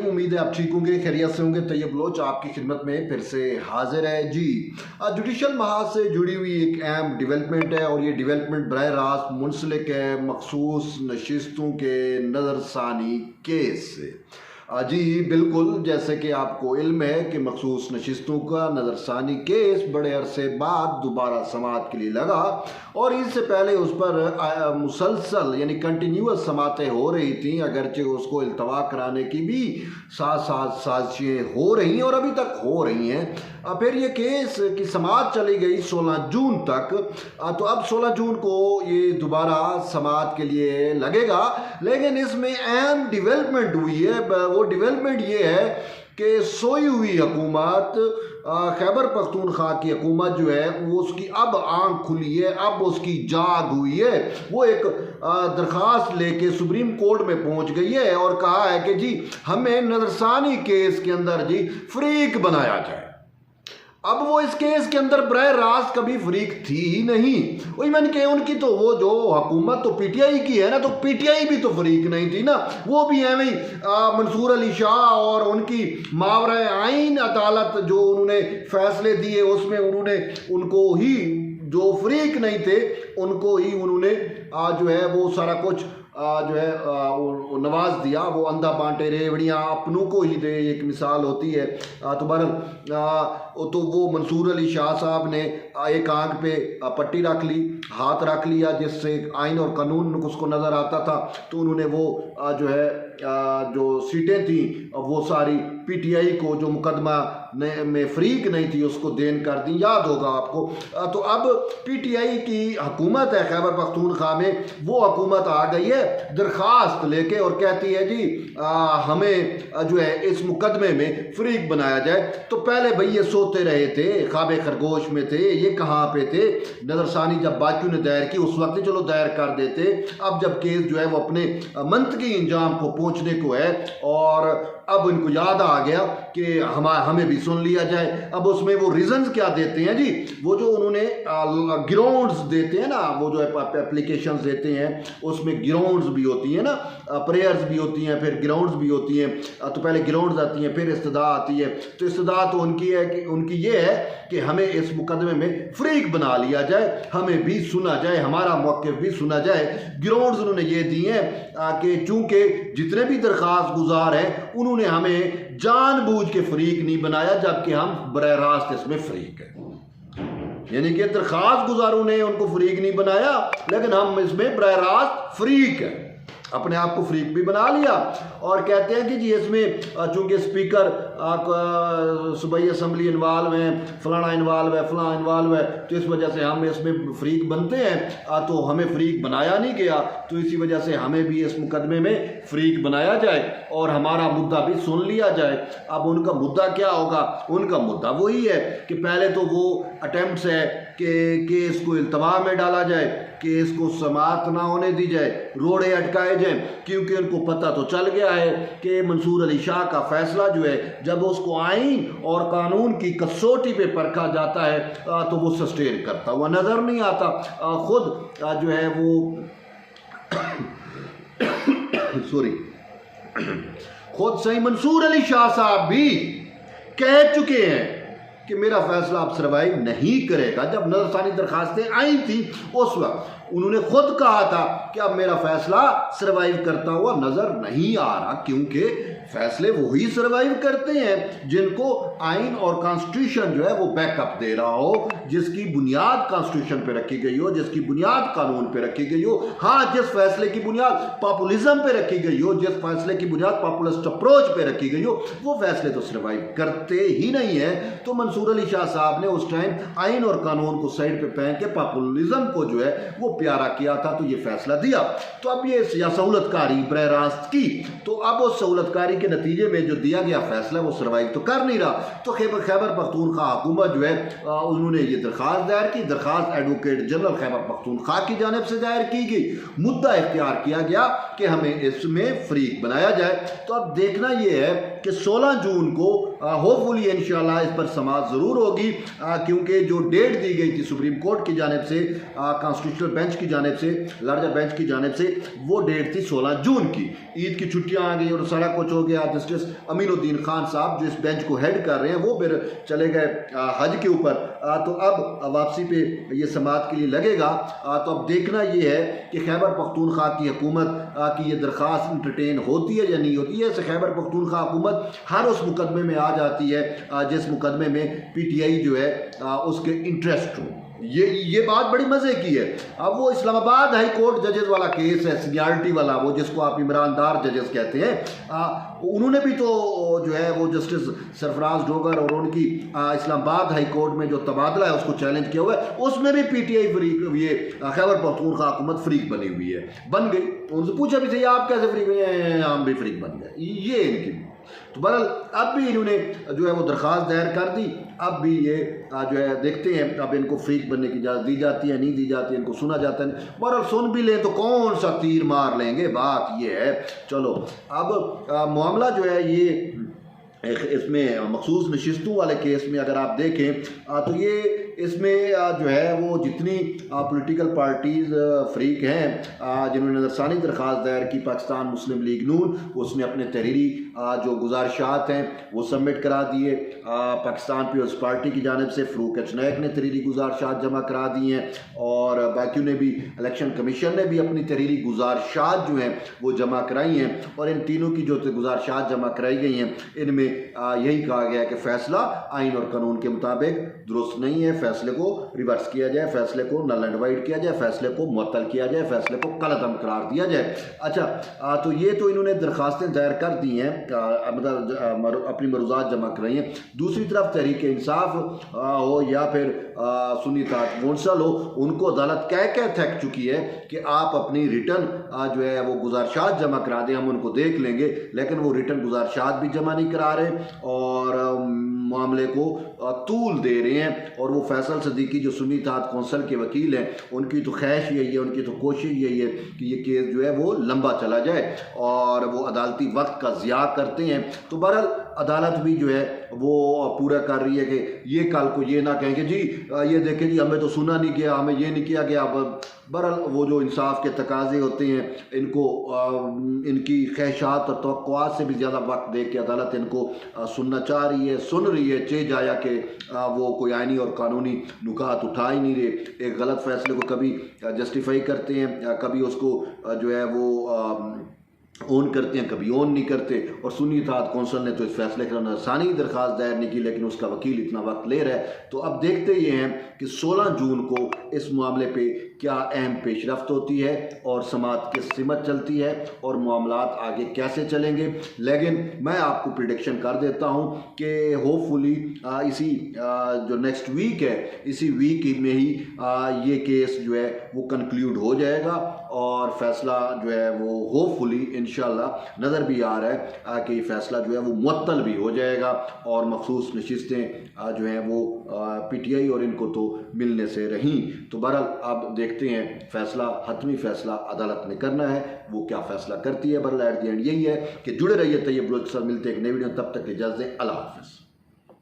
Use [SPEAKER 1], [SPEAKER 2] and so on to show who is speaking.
[SPEAKER 1] उम्मीद है आप ठीक होंगे, खैरियत से होंगे। तैयब बलोच आपकी खिदमत में फिर से हाजिर है जी। जुडिशल महाज से जुड़ी हुई एक अहम डेवलपमेंट है और ये डेवलपमेंट बरह रास्त मुंसलिक है मखसूस नशिस्तों के नज़रसानी केस से। जी बिल्कुल, जैसे कि आपको इल्म है कि मखसूस नशिस्तों का नज़रसानी केस बड़े अरसे बाद दोबारा समाअत के लिए लगा और इससे पहले उस पर मुसलसल यानी कंटिन्यूस समातें हो रही थी, अगरचे उसको इल्तवा कराने की भी साथ साथ साजिशें हो रही हैं और अभी तक हो रही हैं। फिर ये केस की समाअत चली गई 16 जून तक। तो अब 16 जून को ये दोबारा समाअत के लिए लगेगा, लेकिन इसमें अहम डेवलपमेंट हुई है। वो डेवलपमेंट ये है कि सोई हुई हुकूमत खैबर पख्तूनख्वा की हुकूमत जो है वो उसकी अब आंख खुली है, अब उसकी जाग हुई है। वो एक दरख्वास्त लेके सुप्रीम कोर्ट में पहुंच गई है और कहा है कि जी हमें नज़रसानी केस के अंदर जी फरीक बनाया जाए। अब वो इस केस के अंदर बरह रास्त कभी फरीक थी ही नहीं। वही मैंने कहा उनकी तो वो जो हुकूमत तो पीटीआई की है ना, तो पीटीआई भी तो फरीक नहीं थी ना। वो भी एवं ही मंसूर अली शाह और उनकी मावरा आइन अदालत जो उन्होंने फैसले दिए उसमें उन्होंने उनको ही जो फरीक नहीं थे उनको ही उन्होंने जो है वो सारा कुछ जो है वो नवाज दिया। वो अंधा बांटे रेवड़ियाँ अपनों को ही दे, एक मिसाल होती है। तो बहरहाल तो वो मंसूर अली शाह साहब ने एक आंख पे पट्टी रख ली, हाथ रख लिया जिससे आइन और कानून उसको नज़र आता था। तो उन्होंने वो जो है जो सीटें थी वो सारी पीटीआई को जो मुकदमा में फरीक नहीं थी उसको देन कर दी, याद होगा आपको। तो अब पीटीआई की हुकूमत है खैबर पख्तूनख्वा में, वो हुकूमत आ गई है दरख्वास्त लेके और कहती है जी हमें जो है इस मुकदमे में फरीक बनाया जाए। तो पहले भाई ये सोते रहे थे, ख्वाब खरगोश में थे, ये कहाँ पे थे। नज़रसानी जब बाकियों ने दायर की उस वक्त चलो दायर कर देते। अब जब केस जो है वो अपने मंतकी इंजाम को पहुँचने को है और अब इनको याद आ गया कि हमें भी सुन लिया जाए। अब उसमें वो रीजंस क्या देते हैं जी, वो जो उन्होंने ग्राउंड्स देते हैं ना, वो जो एप्लीकेशंस देते हैं उसमें ग्राउंड्स भी होती हैं ना, प्रेयर्स भी होती हैं, फिर ग्राउंड्स भी होती हैं। तो पहले ग्राउंड्स आती हैं फिर इस्तदा आती है। तो इस्तदा तो उनकी है कि उनकी ये है कि हमें इस मुकदमे में फरीक बना लिया जाए, हमें भी सुना जाए, हमारा मौक़िफ़ भी सुना जाए। ग्राउंड्स उन्होंने ये दिए हैं कि चूँकि जितने भी दरख्वास्त गुजार हैं उन्होंने हमें जानबूझ के फरीक नहीं बनाया, जबकि हम बरह रास्त इसमें फरीक हैं। यानी कि दरख्वास्त गुजारों ने उनको फरीक नहीं बनाया, लेकिन हम इसमें बरह रास्त फरीक हैं, अपने आप को फरीक भी बना लिया। और कहते हैं कि जी इसमें चूँकि स्पीकर सूबाई असम्बली इन्वाल्व हैं, फलाना इन्वाल्व है, फलाना इन्वाल्व है, तो इस वजह से हम इसमें फरीक बनते हैं। तो हमें फरीक बनाया नहीं गया, तो इसी वजह से हमें भी इस मुकदमे में फरीक बनाया जाए और हमारा मुद्दा भी सुन लिया जाए। अब उनका मुद्दा क्या होगा? उनका मुद्दा वही है कि पहले तो वो अटेम्प्ट्स है कि केस को इल्तवा में डाला जाए, केस को समाअत ना होने दी जाए, रोड़े अटकाए जाएं, क्योंकि उनको पता तो चल गया है कि मंसूर अली शाह का फैसला जो है जब उसको आइन और कानून की कसौटी पे परखा जाता है तो वो सस्टेन करता हुआ नज़र नहीं आता। खुद जो है वो सॉरी खुद सही मंसूर अली शाह साहब भी कह चुके हैं कि मेरा फैसला अब सर्वाइव नहीं करेगा। जब नज़रसानी दरखास्तें आई थी उस वक्त उन्होंने खुद कहा था कि अब मेरा फैसला सर्वाइव करता हुआ नज़र नहीं आ रहा, क्योंकि फैसले वही सर्वाइव करते हैं जिनको आइन और कॉन्स्टिट्यूशन जो है वो बैकअप दे रहा हो, जिसकी बुनियाद कॉन्स्टिट्यूशन पे रखी गई हो, जिसकी बुनियाद कानून पे रखी गई हो। हाँ, जिस फैसले की बुनियाद पॉपुलिज्म पे रखी गई हो, जिस फैसले की बुनियाद पॉपुलिस्ट अप्रोच पे रखी गई हो, वो फैसले तो सर्वाइव करते ही नहीं है। तो मंसूर अली शाह साहब ने उस टाइम आइन और कानून को साइड पे फेंक के पॉपुलिज्म को जो है वो प्यारा किया था, तो ये फैसला दिया। तो अब ये सहूलतकारी बरह रास्त की, तो अब उस सहूलतकारी के नतीजे में जो दिया गया फैसला वो सर्वाइव तो कर नहीं रहा। तो खैबर पख्तूनख्वा हुकूमत जो है उन्होंने ये दरख्वास्त दायर की। दरख्वास्त एडवोकेट जनरल खैबर पख्तूनख्वा की जानिब से दायर की गई। मुद्दा इख्तियार किया गया कि हमें इसमें फरीक बनाया जाए। तो अब देखना ये है कि 16 जून को होपफुली इंशाल्लाह इस पर समाअत ज़रूर होगी, क्योंकि जो डेट दी गई थी सुप्रीम कोर्ट की जानिब से, कॉन्स्टिट्यूशनल बेंच की जानिब से, लार्जर बेंच की जानिब से, वो डेट थी 16 जून की। ईद की छुट्टियां आ गई और सारा कुछ हो गया। गया जस्टिस अमीनुद्दीन खान साहब जो इस बेंच को हेड कर रहे हैं, वो फिर चले गए हज के ऊपर। तो अब वापसी पे ये समात के लिए लगेगा। तो अब देखना ये है कि खैबर पख्तूनख्वा की हुकूमत की ये दरख्वास्त इंटरटेन होती है या नहीं होती है। खैबर पख्तूनख्वा हुकूमत हर उस मुकदमे में आ जाती है जिस मुकदमे में PTI जो है उसके इंटरेस्ट हो। ये बात बड़ी मज़े की है। अब वो इस्लामाबाद हाई कोर्ट जजेस वाला केस है, सीनियरिटी वाला, वो जिसको आप इमरानदार जजेस कहते हैं, उन्होंने भी तो जो है वो जस्टिस सरफराज डोगर और उनकी इस्लामाबाद हाई कोर्ट में जो तबादला है उसको चैलेंज किया हुआ है। उसमें भी PTI फ्रीक, ये खैबर पख्तूनख्वा हुकूमत फ्रीक बनी हुई है, बन गई। उनसे पूछा भी सही आप कैसे फ्रीक हुए हैं, हम भी फ्रीक बन गए। ये इनकी तो बहरहाल अब भी इन्होंने जो है वो दरख्वास्त दायर कर दी। अब भी ये जो है देखते हैं अब इनको फ्रीक बनने की इजाज़त दी जाती है, नहीं दी जाती है, इनको सुना जाता है। बहरहाल सुन भी लें तो कौन सा तीर मार लेंगे, बात ये है। चलो अब मामला जो है ये इसमें मखसूस नशिस्तों वाले केस में अगर आप देखें तो ये इसमें जो है वो जितनी पॉलिटिकल पार्टीज़ फ्रीक हैं जिन्होंने नजरसानी दरख्वास्त दायर की, पाकिस्तान मुस्लिम लीग नून, उसने अपने तहरीरी जो गुजारिशात हैं वो सबमिट करा दिए। पाकिस्तान पीपल्स पार्टी की जानिब से फ़रूक एच नायक ने तहरीरी गुजारिशात जमा करा दी हैं और बाकियों ने भी, इलेक्शन कमीशन ने भी अपनी तहरीरी गुजारिशात जो हैं वो जमा कराई हैं। और इन तीनों की जो गुजारिशात जमा कराई गई हैं इनमें यही कहा गया है कि फ़ैसला आइन और कानून के मुताबिक दुरुस्त नहीं है, फ़ैसले को रिवर्स किया जाए, फ़ैसले को नल एंड वाइड किया जाए, फ़ैसले को मुअत्तल किया जाए, फ़ैसले को कलअदम करार दिया जाए। अच्छा तो ये तो इन्होंने दरख्वास्तें दायर कर दी हैं, मतलब अपनी मरूज़ात जमा कराई हैं। दूसरी तरफ तहरीक इंसाफ हो या फिर सुन्नी इत्तेहाद कौंसल हो, उनको अदालत कह थक चुकी है कि आप अपनी रिटर्न जो है वो गुजारिशात जमा करा दें, हम उनको देख लेंगे। लेकिन वो रिटर्न गुजारिशात भी जमा नहीं करा रहे और मामले को तूल दे रहे हैं। और वो फैसल सदीकी जो सुन्नी इत्तेहाद कौंसल के वकील हैं, उनकी तो ख्वाहिश यही है, उनकी तो कोशिश यही है कि ये केस जो है वो लंबा चला जाए और वो अदालती वक्त का ज़िया करते हैं। तो बहरहाल अदालत भी जो है वो पूरा कर रही है कि ये कल को ये ना कहें कि जी ये देखें जी हमें तो सुना नहीं गया, हमें ये नहीं किया गया। बहरहाल वो जो इंसाफ के तकाजे होते हैं इनको इनकी ख्वाहिशात और तवक्कुआत से भी ज़्यादा वक्त दे के अदालत इनको सुनना चाह रही है, सुन रही है। चे जाया कि वो कोई आइनी और कानूनी नुकात उठा ही नहीं रहे। एक गलत फैसले को कभी जस्टिफाई करते हैं, कभी उसको जो है वो ओन करते हैं, कभी ओन नहीं करते। और सुन्नी इत्तेहाद कौंसल ने तो इस फैसले के आसानी दरख्वास्त दायर नहीं की, लेकिन उसका वकील इतना वक्त ले रहा है। तो अब देखते ये हैं कि 16 जून को इस मामले पे क्या अहम पेशरफ्त होती है और समात किस सिमत चलती है और मामलात आगे कैसे चलेंगे। लेकिन मैं आपको प्रिडिक्शन कर देता हूँ कि होपफुली इसी जो नेक्स्ट वीक है, इसी वीक में ही ये केस जो है वो कंक्लूड हो जाएगा और फैसला जो है वो होपफुली इंशाल्लाह नज़र भी आ रहा है कि फैसला जो है वो मुअत्तल भी हो जाएगा और मखसूस नशिस्तें जो हैं वो PTI और इनको तो मिलने से रहीं। तो बहरहाल अब देखते हैं फैसला, हतमी फैसला अदालत ने करना है, वो क्या फैसला करती है। बहरहाल एट द एंड यही है कि जुड़े रहिए तैयब बलोच के साथ। मिलते हैं एक नई वीडियो, तब तक इजाज़त दें, अल्लाह हाफ़िज़।